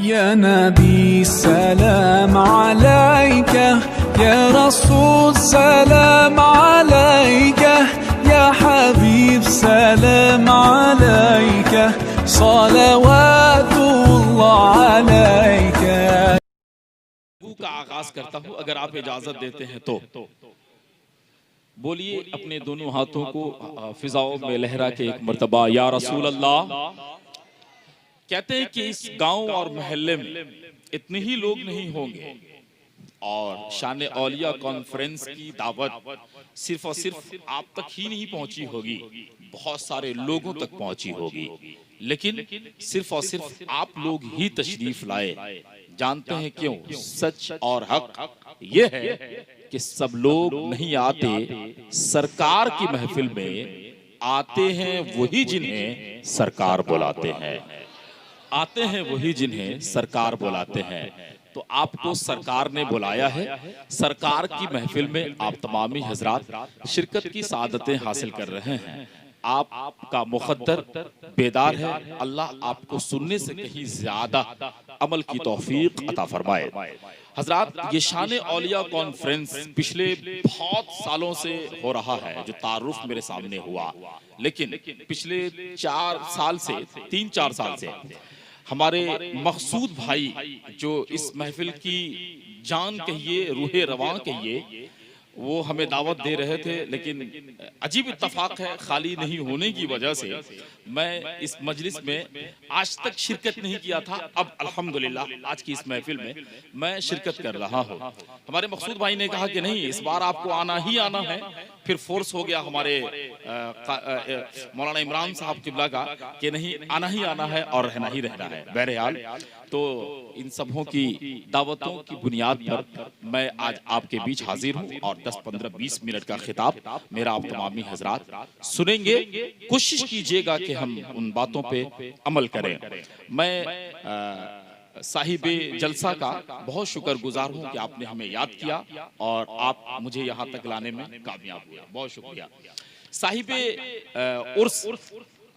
या नबी सलाम अलैका, या रसूल सलाम अलैका, या हबीब सलाम अलैका, सलवातुल्लाह अलैका। का आगाज करता हूं, अगर आप इजाजत देते हैं तो बोलिए अपने दोनों हाथों को फिजाओं में लहरा के एक मर्तबा या रसूल अल्लाह। कहते हैं कि इस गांव और मोहल्ले में इतने ही लोग नहीं होंगे और शान औलिया कॉन्फ्रेंस की दावत सिर्फ और सिर्फ आप तक ही नहीं पहुंची होगी, बहुत सारे लोगों तक पहुंची होगी, लेकिन सिर्फ और सिर्फ आप लोग ही तशरीफ लाए। जानते हैं क्यों? सच और हक ये है कि सब लोग नहीं आते, सरकार की महफिल में आते हैं वही जिन्हें सरकार बुलाते हैं, आते हैं वही जिन्हें सरकार बुलाते हैं। तो आपको सरकार ने बुलाया है, सरकार की महफिल में आप तमामी हजरात शिरकत की सादतें हासिल कर रहे हैं। आपका मुक़द्दर बेदार है, अल्लाह आपको सुनने से कहीं ज्यादा अमल की तौफीक अता फरमाए। हजरात, ये शान औलिया कॉन्फ्रेंस पिछले बहुत सालों से हो रहा है, जो तारुफ मेरे सामने हुआ, लेकिन पिछले 3-4 साल से हमारे मकसूद भाई जो इस महफिल की जान कहिए, रूहे रवां कहिए, वो हमें दावत दे रहे थे, लेकिन अजीब इत्तफाक है, खाली नहीं होने की वजह से मैं इस मजलिस में आज तक शिरकत नहीं किया था। अब अल्हम्दुलिल्लाह आज की इस महफिल में मैं शिरकत कर रहा हूँ। हमारे मकसूद भाई ने कहा कि नहीं, इस बार आपको आना ही आना है। फिर फोर्स हो गया हमारे मौलाना इमरान साहब किबला का कि नहीं, आना ही आना है और रहना ही रहना है। बहरहाल तो इन सबों की दावतों की बुनियाद पर मैं आज आपके बीच हाजिर हूँ और 10-15-20 मिनट का खिताब मेरा आप तमामी हजरात सुनेंगे। कोशिश कीजिएगा कि हम उन बातों पे अमल करें। मैं साहिबे जलसा का बहुत शुक्रगुजार हूँ कि आपने हमें याद किया और आप मुझे यहाँ तक लाने में कामयाब हुए, बहुत शुक्रिया। साहिबे उर्स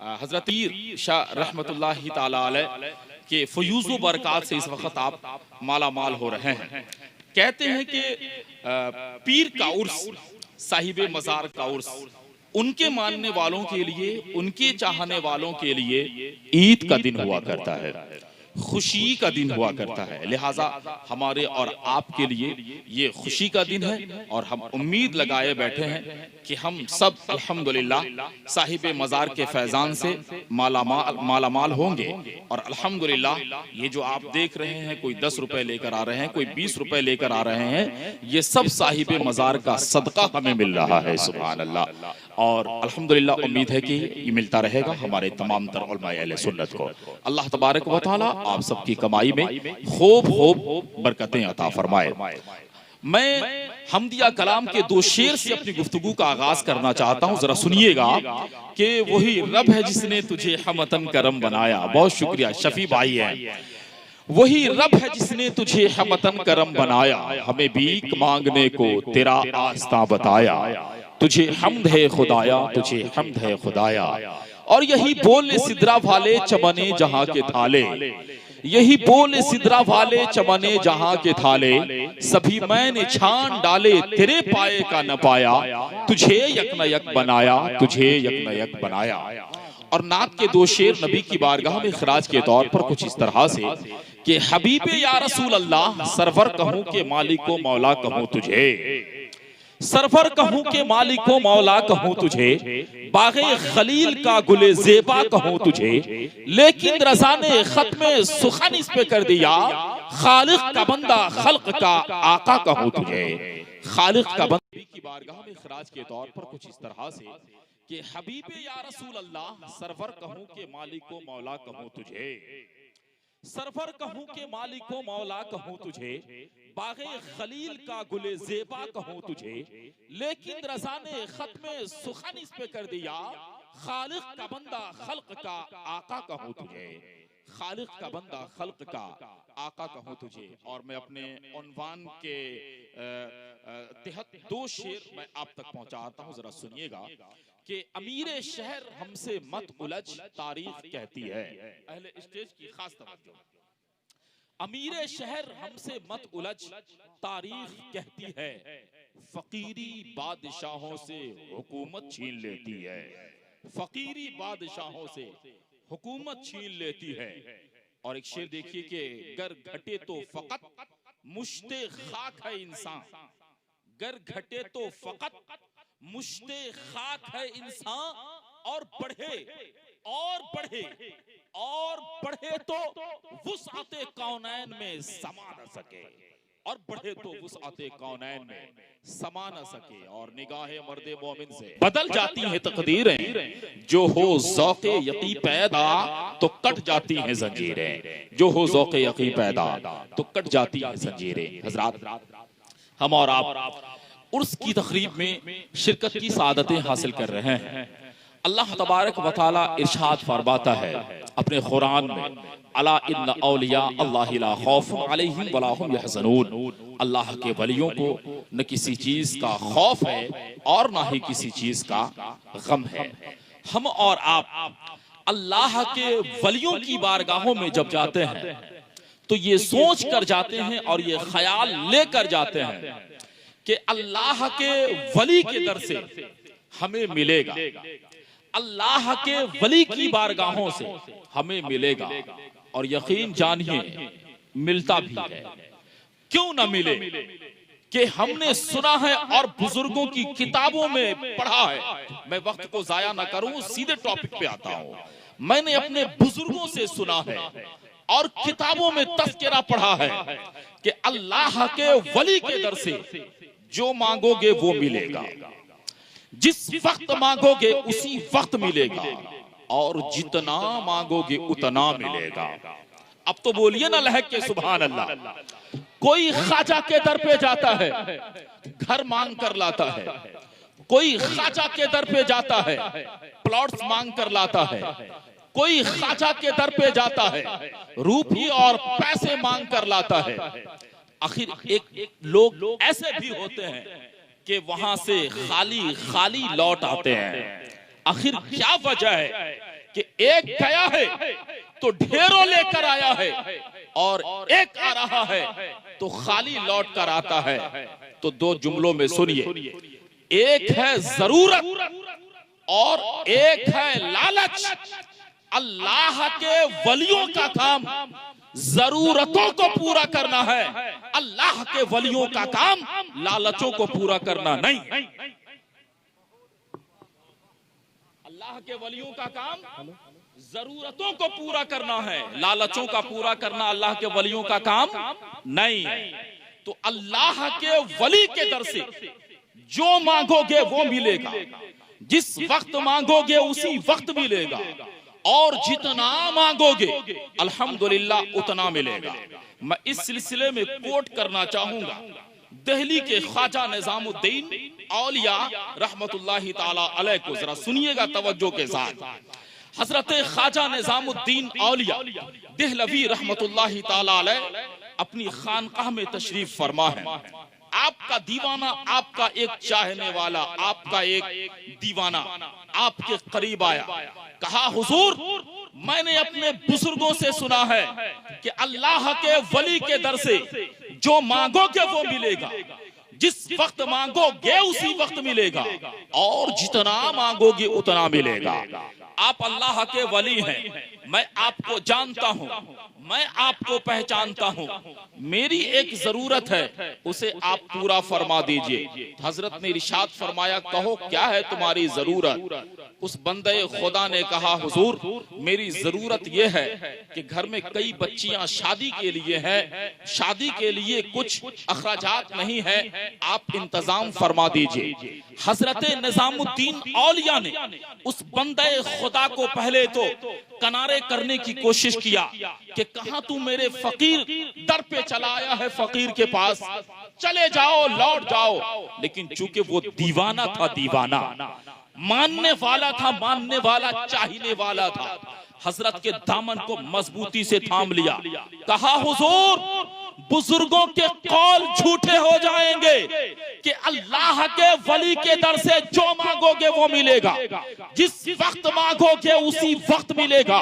हजरत पीर शाह रहमतुल्लाहि ताला अलैह के फयूज़ो बरक़ात से इस वक्त आप माला माल हो रहे हैं। कहते हैं कि पीर का उर्स, साहिबे मज़ार का उर्स, उनके मानने वालों के लिए, उनके चाहने वालों के लिए ईद का दिन हुआ करता है, खुशी का दिन हुआ करता है। लिहाजा हमारे और आपके लिए ये खुशी का दिन है और हम उम्मीद लगाए बैठे हैं कि हम सब अल्हम्दुलिल्लाह साहिबे मज़ार के फैज़ान से मालामाल होंगे। और अल्हम्दुलिल्लाह ये जो आप देख रहे हैं, कोई 10 रुपए लेकर आ रहे हैं, कोई 20 रुपए लेकर आ रहे हैं, ये सब साहिबे मज़ार का सदका हमें मिल रहा है। सुभान अल्लाह। और अल्हम्दुलिल्लाह उम्मीद है कि ये मिलता रहेगा हमारे तमाम तर उलमाए अहले सुन्नत को। अल्लाह तबारक व तआला आप सबकी कमाई में खूब बरकतें अता फरमाए। मैं हमदिया कलाम के 2 शेर से अपनी गुफ्तगू का आगाज करना चाहता हूँ, जरा सुनिएगा कि वही रब है जिसने तुझे हमतन करम बनाया। बहुत शुक्रिया, शफी भाई हैं। वही रब है जिसने तुझे हमतन करम बनाया, हमें भीख मांगने को तेरा आस्था बताया। तुझे हम्द है खुदाया, तुझे हम्द है खुदाया। और यही बोले सिदरा वाले चमने जहां के थाले, यही बोले सिदरा वाले चमने जहां के थाले, सभी मैंने छान डाले तेरे पाए का न पाया। तुझे यक न यक बनाया, तुझे यक न यक बनाया। और नात के 2 शेर नबी की बारगाह में खराज के तौर पर कुछ इस तरह से कि हबीबे या रसूल अल्लाह, सरवर कहूं के मालिको मौला कहूं तुझे, सरवर कहूं के मालिको मौला कहूं तुझे, बागे खलील का गुले ज़ेबा कहूं तुझे, लेकिन रज़ा ने खत्मे सुखन इस पे कर दिया, खालिक का बंदा खल्क का आका कहूं तुझे। खालिक का बंदा की बारगाह में खराज के तौर पर कुछ इस तरह से कि हबीबे या रसूल अल्लाह, सरवर कहूं के मालिको मौला कहूं तुझे, सरवर कहूं के मालिको मौला कहूं तुझे, बागे खलील का गुले ज़ेबा कहूं तुझे, लेकिन रज़ा ने खत्मे सुखन इस पे कर दिया, खालिक का बंदा खल्क का आका कहूं तुझे। खालिक का बंदा खल्क का आका कहूं तुझे। और मैं अपने उन्वान के तहत 2 शेर मैं आप तक पहुंचाता हूं, जरा सुनिएगा कि अमीर शहर हमसे मत उलझ तारीख कहती है। अहले स्टेज की खास तवज्जो। अमीर शहर हमसे मत उलझ, तारीख कहती है फकीरी बादशाहों से हुकूमत छीन लेती है। फकीरी बादशाहों से हुकूमत छीन लेती है। और एक शेर देखिए कि गर घटे तो फकत मुश्ते खाक है इंसान, गर घटे तो फकत मुश्ते खाक है इंसान, और बढ़े और बढ़े और बढ़े तो वुसअते कौनैन में समा न सके, और बढ़े तो वुसअते कौनैन में समा न सके। और निगाहे मर्दे मोमिन से बदल जाती हैं तकदीरें, जो हो ज़ौक़े यकी पैदा तो कट जाती हैं जंजीरें, जो हो ज़ौक़े यकी पैदा तो कट जाती हैं जंजीरें। हज़रात, हम और आप उर्स की तक़रीब में शिरकत की सादतें हासिल कर रहे हैं। अल्लाह तबारक व तआला इरशाद फरमाता है अपने कुरान में, अला इन्ना औलिया अल्लाहि ला खौफुन अलैहिम वला हुम यहज़नून। अल्लाह के वलियों को न किसी चीज का खौफ है और न ही किसी चीज का गम है। हम और आप अल्लाह के वलियों की बारगाहों में जब जाते हैं तो ये सोच कर जाते हैं और ये ख्याल लेकर जाते हैं कि अल्लाह के वली के दर से हमें मिलेगा, अल्लाह के वली की बारगाहों से हमें मिलेगा। और यकीन जानिए मिलता भी है। क्यों ना मिले कि हमने सुना है और बुजुर्गों की किताबों में पढ़ा है। मैं वक्त को जाया ना करूं, सीधे टॉपिक पे आता हूं। मैंने अपने बुजुर्गों से सुना है और किताबों में तज़किरा पढ़ा है कि अल्लाह के वली के दर से जो मांगोगे वो मिलेगा, जिस वक्त मांगोगे उसी वक्त मिलेगा, और जितना मांगोगे उतना मिलेगा। अब तो बोलिए ना लहक के सुभान अल्लाह। कोई ख्वाजा के दर पे जाता है, घर मांग कर लाता है। कोई ख्वाजा के दर पे जाता है, प्लॉट्स मांग कर लाता है। कोई ख्वाजा के दर पे जाता है, रूपी और पैसे मांग कर लाता है। आखिर एक लोग ऐसे भी होते हैं कि वहां से खाली खाली लौट आते हैं। आखिर क्या वजह है कि एक गया है तो ढेरों लेकर आया है, और एक आ रहा है तो खाली लौट कर आता है। तो दो जुमलों में सुनिए, एक है जरूरत और एक है लालच। अल्लाह के वलियों का काम जरूरतों को पूरा करना है, अल्लाह के वलियों का काम लालचों को पूरा करना नहीं। अल्लाह के वलियों का काम जरूरतों को पूरा करना है, लालचों का पूरा करना अल्लाह के वलियों का काम नहीं। तो अल्लाह के वली के दर से जो मांगोगे वो मिलेगा, जिस वक्त मांगोगे उसी वक्त मिलेगा, और जितना मांगोगे अल्हम्दुलिल्लाह उतना मिलेगा। मैं इस सिलसिले में कोट करना चाहूंगा दिल्ली के ख्वाजा निजामुद्दीन औलिया रहमतुल्लाहि ताला अलैह को, जरा सुनिएगा तवज्जो के साथ। हजरत ख्वाजा निजामुद्दीन औलिया देहलवी रहमतुल्लाहि ताला अलैह अपनी खानकाह में तशरीफ फरमा है। आपका दीवाना, आपका एक चाहने वाला, आपका एक दीवाना आपके करीब आया, कहा हुजूर मैंने अपने बुजुर्गों से सुना है कि अल्लाह के वली के दर से जो मांगोगे वो मिलेगा, जिस वक्त मांगोगे उसी वक्त मिलेगा, और जितना मांगोगे उतना मिलेगा। आप अल्लाह के वली हैं, मैं आपको जानता हूं, मैं आपको पहचानता हूं। मेरी एक जरूरत है, उसे आप पूरा फरमा दीजिए। हजरत ने इरशाद फरमाया, कहो क्या है तुम्हारी जरूरत। उस बंदे खुदा ने कहा, हुजूर मेरी जरूरत यह है कि घर में कई बच्चियां शादी के लिए हैं, शादी के लिए कुछ अखराजात नहीं है, आप इंतजाम फरमा दीजिए। हजरत निजामुद्दीन औलिया ने उस बंदे खुदा को पहले तो किनारे करने की कोशिश किया कि कहां तू मेरे फकीर दर पे चला आया है, फकीर के पास चले जाओ, लौट जाओ। लेकिन चूंकि वो दीवाना था, दीवाना मानने वाला था, मानने वाला, चाहने वाला था, हजरत के दामन को मजबूती से थाम लिया, कहा हुजूर बुजुर्गों के कौल झूठे हो जाएंगे कि अल्लाह के वली के दर से जो मांगोगे वो मिलेगा, जिस वक्त मांगोगे उसी वक्त मिलेगा,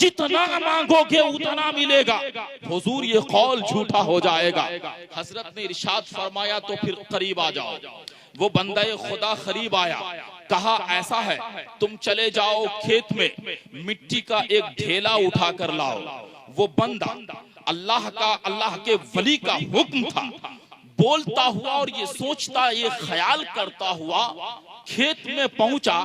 जितना मांगोगे उतना मिलेगा। हुजूर ये कौल झूठा हो जाएगा। हजरत ने इरशाद फरमाया तो फिर करीब आ जाओ। वो बंदा खुदा करीब आया, कहा ऐसा है तुम चले जाओ खेत में मिट्टी का एक ढेला उठा कर लाओ। वो बंदा अल्लाह के वली का हुक्म था, बोलता हुआ और ये सोचता, ये ख्याल करता हुआ खेत में पहुंचा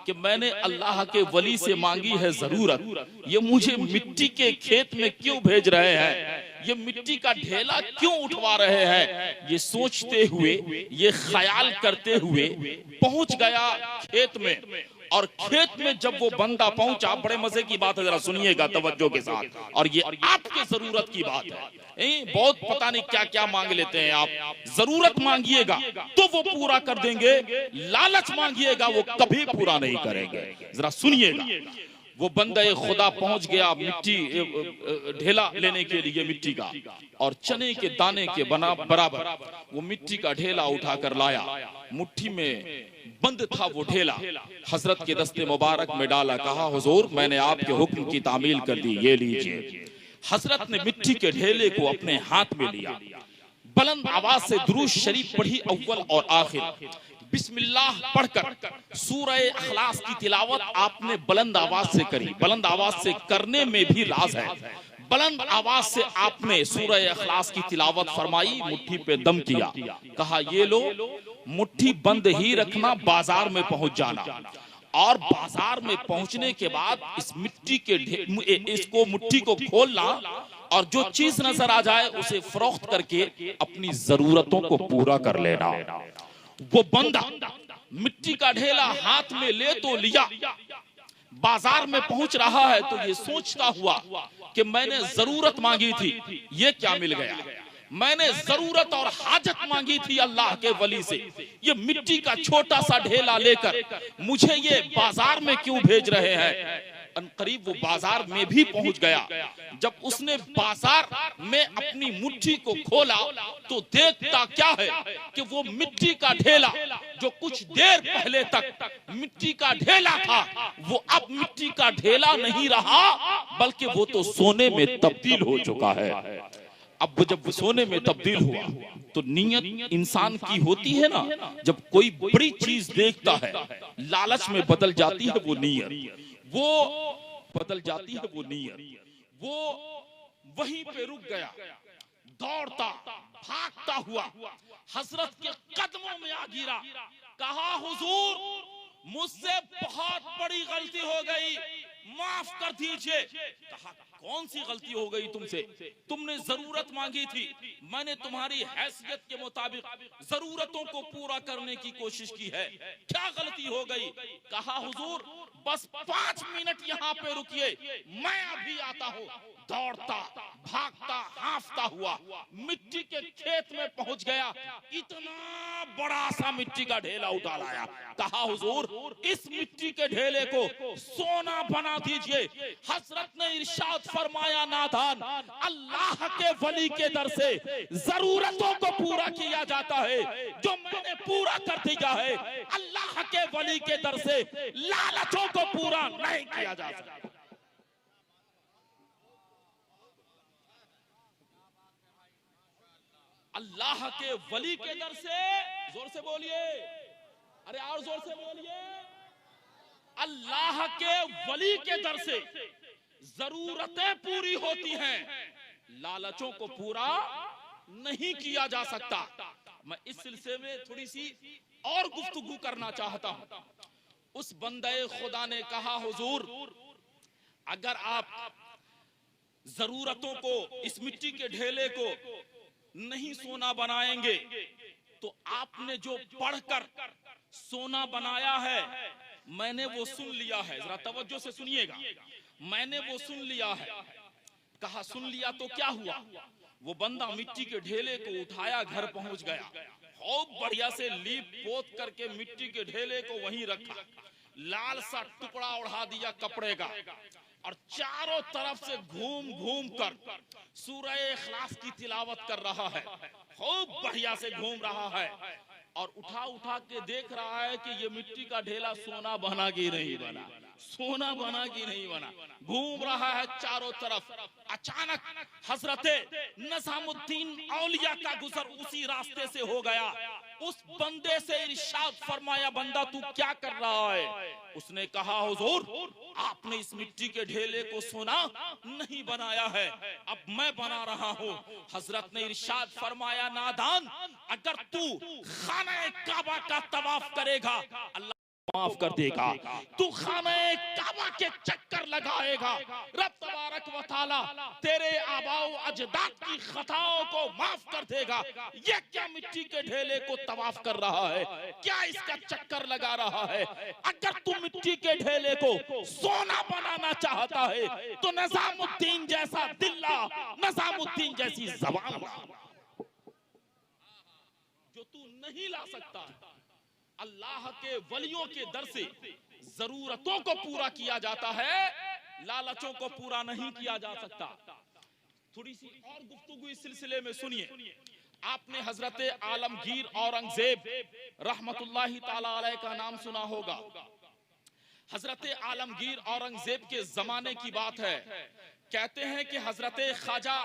कि मैंने अल्लाह के वली से मांगी है जरूरत, ये मुझे मिट्टी के खेत में क्यों भेज रहे हैं, ये मिट्टी का ढेला क्यों उठवा रहे हैं। ये सोचते हुए, ये ख्याल करते हुए पहुंच गया खेत में। और खेत में जब वो बंदा पहुंचा, बड़े मजे की बात है, जरा सुनिएगा तवज्जो के साथ, और ये आपके जरूरत की बात है। बहुत पता नहीं क्या क्या मांग लेते हैं आप। जरूरत मांगिएगा तो वो पूरा कर देंगे, लालच मांगिएगा वो कभी पूरा नहीं करेंगे। जरा सुनिएगा। वो बंदा खुदा पहुंच गया मिट्टी ढेला लेने के लिए मिट्टी का, और चने के दाने के बराबर वो मिट्टी का ढेला उठाकर लाया। मुट्ठी में बंद था वो ढेला, हजरत के दस्ते मुबारक में डाला, कहा हुजूर मैंने आपके हुक्म की तामील कर दी, ये लीजिए। हजरत ने मिट्टी के ढेले को अपने हाथ में लिया, बुलंद आवाज से दुरूद शरीफ पढ़ी, अव्वल और आखिर बिस्मिल्लाह पढ़कर सूरह इखलास की तिलावत आपने बुलंद आवाज से करी। बुलंद आवाज से करने में भी राज है। बुलंद आवाज से आपने सूरह इखलास की तिलावत फरमाई, मुट्ठी पे दम किया, कहा ये लो, मुट्ठी बंद ही रखना, बाजार में पहुंच जाना, और बाजार में पहुंचने के बाद इस मिट्टी के इसको मुट्ठी को खोलना, और जो चीज नजर आ जाए उसे फरोख्त करके अपनी जरूरतों को पूरा कर लेना। वो बंदा मिट्टी का ढेला हाथ में ले तो लिया, बाजार में पहुंच रहा है तो ये सोचता हुआ कि मैंने जरूरत मांगी थी, ये क्या मिल गया। मैंने जरूरत और हाजत मांगी थी अल्लाह के वली से, ये मिट्टी का छोटा सा ढेला लेकर मुझे ये बाजार में क्यों भेज रहे हैं। अनकरीब वो बाजार में भी पहुंच गया। जब उसने बाजार में अपनी मुट्ठी को खोला तो देखता क्या है कि वो मिट्टी का ढेला जो कुछ देर पहले तक मिट्टी का ढेला था, वो अब मिट्टी का ढेला नहीं रहा, बल्कि वो तो सोने में तब्दील हो चुका है। अब जब सोने में तब्दील हुआ तो नीयत इंसान की होती है ना, जब कोई बड़ी चीज देखता है लालच में बदल जाती है वो नीयत, वो बदल जाती है वो नीयत। वो वहीं पे रुक गया, दौड़ता भागता हुआ हजरत के कदमों में आ गिरा, कहा हुजूर मुझसे बहुत बड़ी गलती हो गई, माफ कर दीजिए। कहा कौन सी गलती हो गई तुमसे, तुमने जरूरत मांगी थी, मैंने तुम्हारी हैसियत के मुताबिक जरूरतों को पूरा करने की कोशिश की है, क्या गलती हो गई। कहा हुजूर बस 5 मिनट यहाँ पे रुकिए, मैं अभी आता हूँ। दौड़ता भागता हांफता हुआ मिट्टी के खेत में पहुंच गया, इतना बड़ा सा मिट्टी का ढेला उठा लाया। कहा हुजूर इस मिट्टी के ढेले को सोना बना दीजिए। हजरत ने इरशाद फरमाया, नादान अल्लाह के वली के दर से जरूरतों को पूरा किया जाता है, जो मैंने पूरा कर दिया है। अल्लाह के वली के दर से लालचों को पूरा नहीं किया जा सकता। अल्लाह के वली के दर से, जोर से बोलिए, अरे और जोर से बोलिए, अल्लाह के वली के दर से जरूरतें पूरी होती हैं, लालचों को पूरा नहीं किया जा सकता। मैं इस सिलसिले में थोड़ी सी और गुफ्तगू करना चाहता हूं। उस बंदे खुदा ने कहा हुजूर अगर आप जरूरतों को, इस मिट्टी के ढेले को नहीं सोना बनाएंगे तो आपने जो पढ़कर सोना बनाया है मैंने वो सुन लिया है। जरा तवज्जो से सुनिएगा, मैंने वो सुन लिया है। कहा सुन लिया तो क्या हुआ। वो बंदा मिट्टी के ढेले को उठाया, घर पहुंच गया, खूब बढ़िया से लीप पोत करके मिट्टी के ढेले को वहीं रखा, लाल सा टुकड़ा उड़ा दिया कपड़े का, और चारों तरफ से घूम घूम कर सूरह इखलास की तिलावत कर रहा है, खूब बढ़िया से घूम रहा है और उठा उठा के देख रहा है कि ये मिट्टी का ढेला सोना बना कि नहीं बना, सोना बना कि नहीं बना। घूम रहा है चारों तरफ। अचानक हजरते निजामुद्दीन औलिया का गुजर उसी रास्ते से हो गया। उस बंदे से इरशाद फरमाया, बंदा तू क्या कर रहा है? उसने कहा, हुजूर आपने इस मिट्टी के ढेले को सोना नहीं बनाया है, अब मैं बना रहा हूँ। हजरत ने इरशाद फरमाया, नादान, अगर तू खाना काबा का तवाफ करेगा अल्लाह माफ कर देगा, तू खाना काबा के चक्कर लगाएगा रब तबारक व तआला तेरे आबाओ अजदाद की खताओं को माफ कर देगा। ये क्या मिट्टी के ढेले को तवाफ कर रहा है, क्या इसका चक्कर लगा रहा है? अगर तू मिट्टी के ढेले को सोना बनाना चाहता है तो निजामुद्दीन जैसा दिल्ला, निजामुद्दीन जैसी ज़बान जो तू नहीं ला सकता। अल्लाह के वलियों के दर से जरूरतों को पूरा किया जाता है, लालचों को पूरा नहीं किया जा सकता। थोड़ी सी और गुफ्तगू इस सिलसिले में सुनिए। आपने हजरत आलमगीर औरंगजेब रहमतुल्लाहि ताला अलैह का नाम सुना होगा। हजरत आलमगीर औरंगजेब के जमाने की बात है। कहते हैं कि हजरत ख्वाजा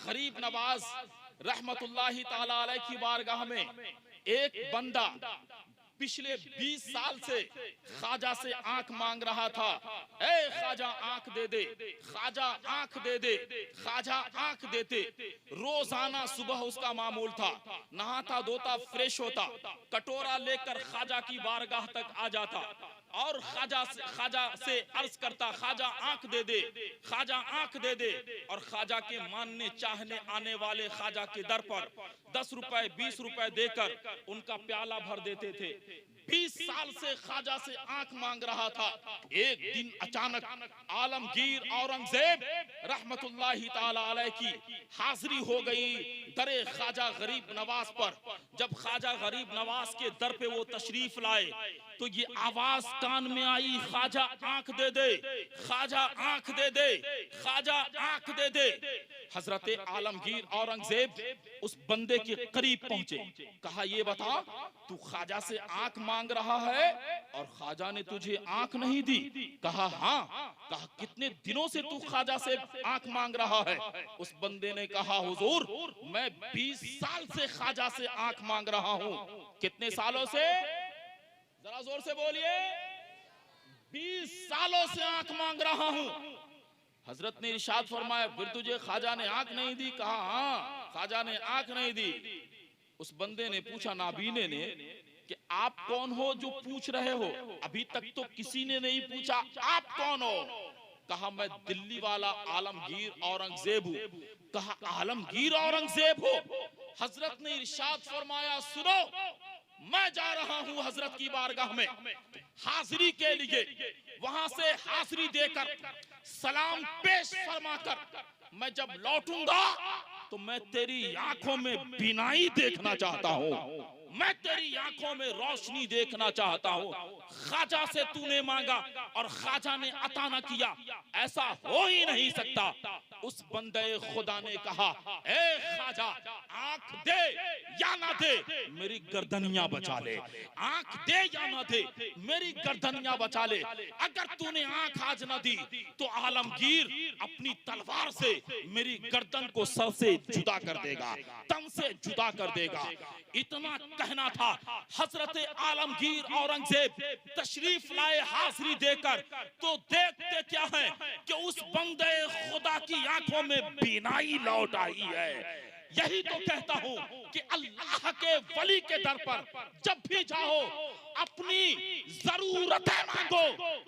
गरीब नवाज रहमतुल्लाहि ताला अलैह की बारगाह में एक बंदा पिछले 20 साल से ख्वाजा से आंख मांग रहा था। ए ख्वाजा आंख दे दे, ख्वाजा आंख दे दे, ख्वाजा आंख देते। रोजाना सुबह उसका मामूल था, नहाता धोता फ्रेश होता, कटोरा लेकर ख्वाजा की बारगाह तक आ जाता और ख्वाजा से अर्ज करता, ख्वाजा आंख दे दे, ख्वाजा आंख दे दे। और ख्वाजा के मानने चाहने आने वाले ख्वाजा के दर पर 10 रुपए 20 रुपए देकर उनका प्याला भर देते थे। 20 साल से ख्वाजा से आंख मांग रहा था। एक दिन अचानक आलमगीर औरंगजेब रहमतुल्लाहि ताला अलैह की हाजिरी हो गई दरे ख्वाजा गरीब नवाज पर। जब ख्वाजा गरीब नवाज के दर पे वो तशरीफ लाए तो ये आवाज कान में आई, ख्वाजा आंख दे दे, ख्वाजा आंख दे दे, ख्वाजा आंख दे दे। हजरत आलमगीर औरंगजेब उस बंदे के करीब पहुंचे, कहा, ये बता तू ख्वाजा से आंख मांग रहा है और ख्वाजा ने तुझे आंख नहीं दी? कहा, हाँ। कहा, कितने दिनों से तू ख्वाजा से आंख मांग रहा है? उस बंदे ने कहा, हुजूर मैं 20 साल से ख्वाजा से आंख मांग रहा हूँ। कितने सालों से? जरा जोर से बोलिए। 20 सालों से आंख मांग रहा हूँ। हजरत ने इरशाद फरमाया, फिर तुझे ख्वाजा ने आंख नहीं दी? कहा, हाँ ख्वाजा ने आंख नहीं दी। उस बंदे ने पूछा, नाबीने ने, कि आप कौन हो जो पूछ रहे हो? अभी तक तो किसी ने नहीं पूछा, आप कौन हो? कहा, मैं दिल्ली वाला आलमगीर औरंगजेब हूँ। कहा, आलमगीर औरंगजेब हो? हजरत ने इरशाद फरमाया, सुनो, मैं जा रहा हूं हजरत की बारगाह में हाजिरी के लिए। वहां से हाजिरी देकर सलाम पेश फरमाकर मैं जब लौटूंगा तो मैं तेरी आंखों में बीनाई देखना चाहता हूं, मैं तेरी आंखों में रोशनी देखना चाहता हूं। ख्वाजा से तूने मांगा और ख्वाजा ने अता न किया, ऐसा हो ही नहीं सकता। उस बंदे खुदा ने कहा, ए ख्वाजा आंख दे या ना दे, मेरी गर्दनियां बचा ले। आंख दे या ना दे, मेरी गर्दनियां बचा ले। अगर तूने आंख आज न दी तो आलमगीर अपनी तलवार से मेरी गर्दन को सर से जुदा कर देगा, तन से जुदा कर देगा। इतना कहना था। हजरत आलमगीर औरंगजेब तशरीफ लाए हाजिरी देकर, तो देखते क्या है कि उस बंदे खुदा की आंखों में बीनाई लौट आई है। यही तो कहता हूं कि अल्लाह के वली के दर पर जब भी जाओ अपनी जरूरतें मांगो,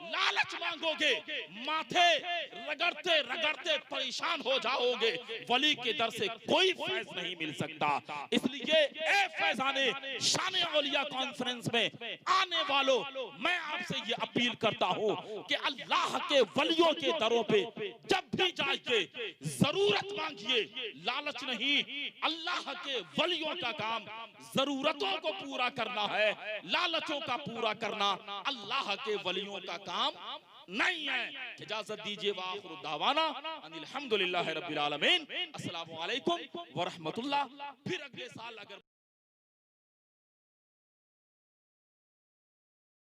लालच मांगोगे, माथे रगड़ते रगड़ते परेशान हो जाओगे, वली के दर से कोई फैज नहीं मिल सकता। इसलिए ए फैजाने शान औलिया कॉन्फ्रेंस में आने वालों, मैं आपसे ये अपील करता हूं कि अल्लाह के वलियों के दरों पे जब भी जाइए जरूरत मांगिए, लालच नहीं। अल्लाह के वलियों का काम जरूरतों को पूरा करना है, लालचों का पूरा करना अल्लाह के वलियों का काम नहीं है। इजाजत दीजिए, वाखिरु दावाना अनिल हम्दुलिल्लाहि रब्बिल आलमीन। अस्सलामु अलैकुम व रहमतुल्लाह। फिर अगले साल अगर